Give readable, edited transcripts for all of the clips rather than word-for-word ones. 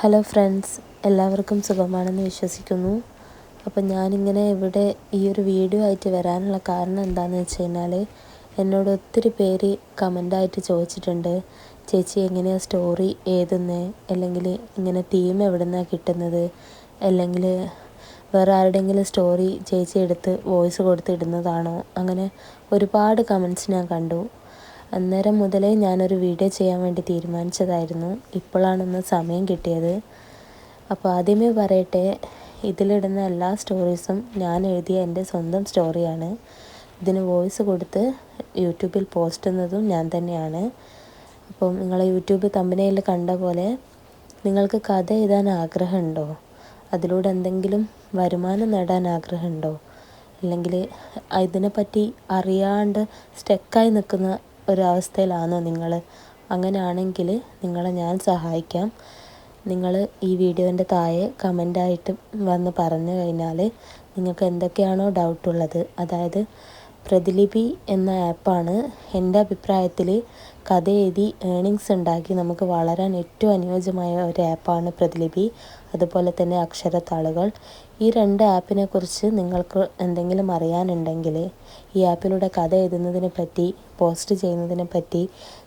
Hello friends, എല്ലാവർക്കും സുഖമാണെന്ന് വിശ്വസിക്കുന്നു. അപ്പം ഞാനിങ്ങനെ ഇവിടെ ഈ ഒരു വീഡിയോ ആയിട്ട് വരാനുള്ള കാരണം എന്താണെന്ന് വെച്ച് കഴിഞ്ഞാൽ, എന്നോട് ഒത്തിരി പേര് കമൻ്റായിട്ട് ചോദിച്ചിട്ടുണ്ട്, ചേച്ചി എങ്ങനെയാണ് സ്റ്റോറി എഴുതുന്നത്, അല്ലെങ്കിൽ ഇങ്ങനെ തീം എവിടെ നിന്നാണ് കിട്ടുന്നത്, അല്ലെങ്കിൽ വേറെ ആരുടെയെങ്കിലും സ്റ്റോറി ചേച്ചി എടുത്ത് വോയിസ് കൊടുത്ത് ഇടുന്നതാണോ, അങ്ങനെ ഒരുപാട് കമൻറ്റ്സ് ഞാൻ കണ്ടു. അന്നേരം മുതലേ ഞാനൊരു വീഡിയോ ചെയ്യാൻ വേണ്ടി തീരുമാനിച്ചതായിരുന്നു. ഇപ്പോഴാണൊന്ന് സമയം കിട്ടിയത്. അപ്പോൾ ആദ്യമേ പറയട്ടെ, ഇതിലിടുന്ന എല്ലാ സ്റ്റോറീസും ഞാൻ എഴുതിയ എൻ്റെ സ്വന്തം സ്റ്റോറിയാണ്. ഇതിന് വോയിസ് കൊടുത്ത് യൂട്യൂബിൽ പോസ്റ്റ് ചെയ്യുന്നതും ഞാൻ തന്നെയാണ്. അപ്പം നിങ്ങൾ യൂട്യൂബ് തമ്പനയിൽ കണ്ട പോലെ നിങ്ങൾക്ക് കഥ എഴുതാൻ ആഗ്രഹമുണ്ടോ, അതിലൂടെ എന്തെങ്കിലും വരുമാനം നേടാൻ ആഗ്രഹമുണ്ടോ, അല്ലെങ്കിൽ ഇതിനെപ്പറ്റി അറിയാണ്ട് സ്റ്റക്കായി നിൽക്കുന്ന ഒരവസ്ഥയിലാണോ നിങ്ങൾ? അങ്ങനെയാണെങ്കിൽ നിങ്ങളെ ഞാൻ സഹായിക്കാം. നിങ്ങൾ ഈ വീഡിയോൻ്റെ താഴെ കമൻ്റായിട്ട് വന്ന് പറഞ്ഞു കഴിഞ്ഞാൽ നിങ്ങൾക്ക് എന്തൊക്കെയാണോ ഡൗട്ടുള്ളത്, അതായത് പ്രതിലിപി എന്ന ആപ്പാണ് എൻ്റെ അഭിപ്രായത്തിൽ കഥ എഴുതി ഏണിങ്സ് ഉണ്ടാക്കി നമുക്ക് വളരാൻ ഏറ്റവും അനുയോജ്യമായ ഒരു ആപ്പാണ് പ്രതിലിപി. അതുപോലെ തന്നെ അക്ഷരത്താളുകൾ. ഈ രണ്ട് ആപ്പിനെ കുറിച്ച് നിങ്ങൾക്ക് എന്തെങ്കിലും അറിയാനുണ്ടെങ്കിൽ, ഈ ആപ്പിലൂടെ കഥ എഴുതുന്നതിനെ പറ്റി, പോസ്റ്റ് ചെയ്യുന്നതിനെ പറ്റി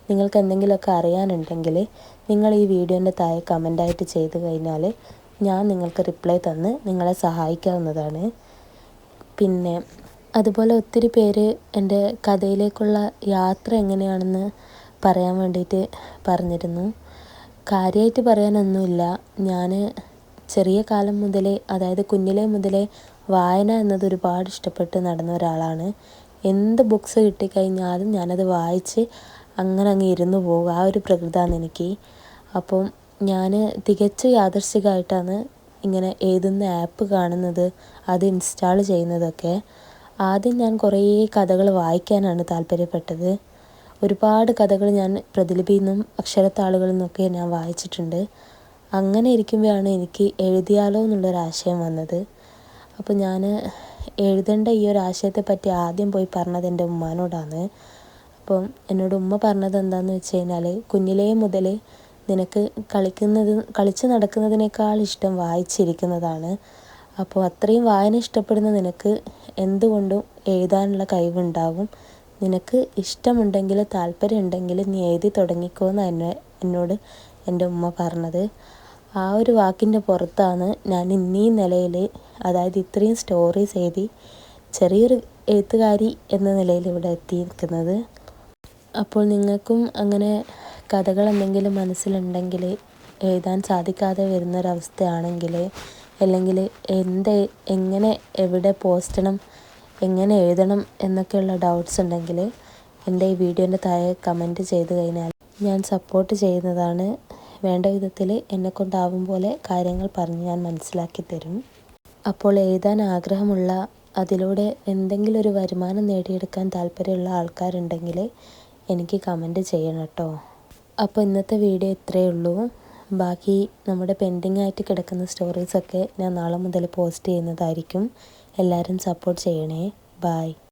നിങ്ങൾക്ക് എന്തെങ്കിലുമൊക്കെ അറിയാനുണ്ടെങ്കിൽ നിങ്ങൾ ഈ വീഡിയോൻ്റെ താഴെ കമൻ്റായിട്ട് ചെയ്ത് കഴിഞ്ഞാൽ ഞാൻ നിങ്ങൾക്ക് റിപ്ലൈ തന്ന് നിങ്ങളെ സഹായിക്കാവുന്നതാണ്. പിന്നെ അതുപോലെ ഒത്തിരി പേര് എൻ്റെ കഥയിലേക്കുള്ള യാത്ര എങ്ങനെയാണെന്ന് പറയാൻ വേണ്ടിയിട്ട് പറഞ്ഞിരുന്നു. കാര്യമായിട്ട് പറയാനൊന്നുമില്ല. ഞാൻ ചെറിയ കാലം മുതലേ, അതായത് കുഞ്ഞിലേ മുതലേ വായന എന്നത് ഒരുപാട് ഇഷ്ടപ്പെട്ട് നടന്ന ഒരാളാണ്. എന്ത് ബുക്സ് കിട്ടിക്കഴിഞ്ഞാലും ഞാനത് വായിച്ച് അങ്ങനെ അങ്ങ് ഇരുന്ന് പോകും. ആ ഒരു പ്രകൃതമാണ് എനിക്ക്. അപ്പം ഞാൻ തികച്ചും യാദൃശ്ചികമായിട്ടാണ് ഇങ്ങനെ എഴുതുന്ന ആപ്പ് കാണുന്നത്, അത് ഇൻസ്റ്റാൾ ചെയ്യുന്നതൊക്കെ. ആദ്യം ഞാൻ കുറേ കഥകൾ വായിക്കാനാണ് താല്പര്യപ്പെട്ടത്. ഒരുപാട് കഥകൾ ഞാൻ പ്രതിലിപിയിൽ നിന്നും അക്ഷരത്താളുകളിൽ നിന്നൊക്കെ ഞാൻ വായിച്ചിട്ടുണ്ട്. അങ്ങനെ ഇരിക്കുമ്പോഴാണ് എനിക്ക് എഴുതിയാലോ എന്നുള്ളൊരാശയം വന്നത്. അപ്പോൾ ഞാൻ എഴുതേണ്ട ഈ ഒരു ആശയത്തെപ്പറ്റി ആദ്യം പോയി പറഞ്ഞത് എൻ്റെ ഉമ്മാനോടാണ്. അപ്പം എന്നോട് ഉമ്മ പറഞ്ഞത് എന്താണെന്ന് വെച്ച് കഴിഞ്ഞാൽ, കുഞ്ഞിലേ മുതൽ നിനക്ക് കളിച്ച് നടക്കുന്നതിനേക്കാൾ ഇഷ്ടം വായിച്ചിരിക്കുന്നതാണ്. അപ്പോൾ അത്രയും വായന ഇഷ്ടപ്പെടുന്ന നിനക്ക് എന്തുകൊണ്ടും എഴുതാനുള്ള കഴിവുണ്ടാകും. നിനക്ക് ഇഷ്ടമുണ്ടെങ്കിൽ, താല്പര്യം ഉണ്ടെങ്കിൽ നീ എഴുതി തുടങ്ങിക്കോ എന്നാണ് എന്നോട് എൻ്റെ ഉമ്മ പറഞ്ഞത്. ആ ഒരു വാക്കിൻ്റെ പുറത്താണ് ഞാൻ ഇന്നീ നിലയിൽ, അതായത് ഇത്രയും സ്റ്റോറീസ് എഴുതി ചെറിയൊരു എഴുത്തുകാരി എന്ന നിലയിൽ ഇവിടെ എത്തിയിരിക്കുന്നത്. അപ്പോൾ നിങ്ങൾക്കും അങ്ങനെ കഥകൾ എന്തെങ്കിലും മനസ്സിലുണ്ടെങ്കിൽ, എഴുതാൻ സാധിക്കാതെ വരുന്നൊരവസ്ഥയാണെങ്കിൽ, അല്ലെങ്കിൽ എങ്ങനെ എവിടെ പോസ്റ്റ് ചെയ്യണം, എങ്ങനെ എഴുതണം എന്നൊക്കെയുള്ള ഡൗട്ട്സ് ഉണ്ടെങ്കിൽ എൻ്റെ ഈ വീഡിയോൻ്റെ താഴെ കമൻറ്റ് ചെയ്ത് കഴിഞ്ഞാൽ ഞാൻ സപ്പോർട്ട് ചെയ്യുന്നതാണ്. വേണ്ട വിധത്തിൽ എന്നെക്കൊണ്ടാവും പോലെ കാര്യങ്ങൾ പറഞ്ഞ് ഞാൻ മനസ്സിലാക്കി തരും. അപ്പോൾ എഴുതാൻ ആഗ്രഹമുള്ള, അതിലൂടെ എന്തെങ്കിലും ഒരു വരുമാനം നേടിയെടുക്കാൻ താല്പര്യമുള്ള ആൾക്കാരുണ്ടെങ്കിൽ എനിക്ക് കമൻറ്റ് ചെയ്യണം കേട്ടോ. അപ്പോൾ ഇന്നത്തെ വീഡിയോ ഇത്രയേ ഉള്ളൂ. ബാക്കി നമ്മുടെ പെൻഡിങ് ആയിട്ട് കിടക്കുന്ന സ്റ്റോറീസൊക്കെ ഞാൻ നാളെ മുതൽ പോസ്റ്റ് ചെയ്യുന്നതായിരിക്കും. എല്ലാവരും സപ്പോർട്ട് ചെയ്യണേ. ബായ്.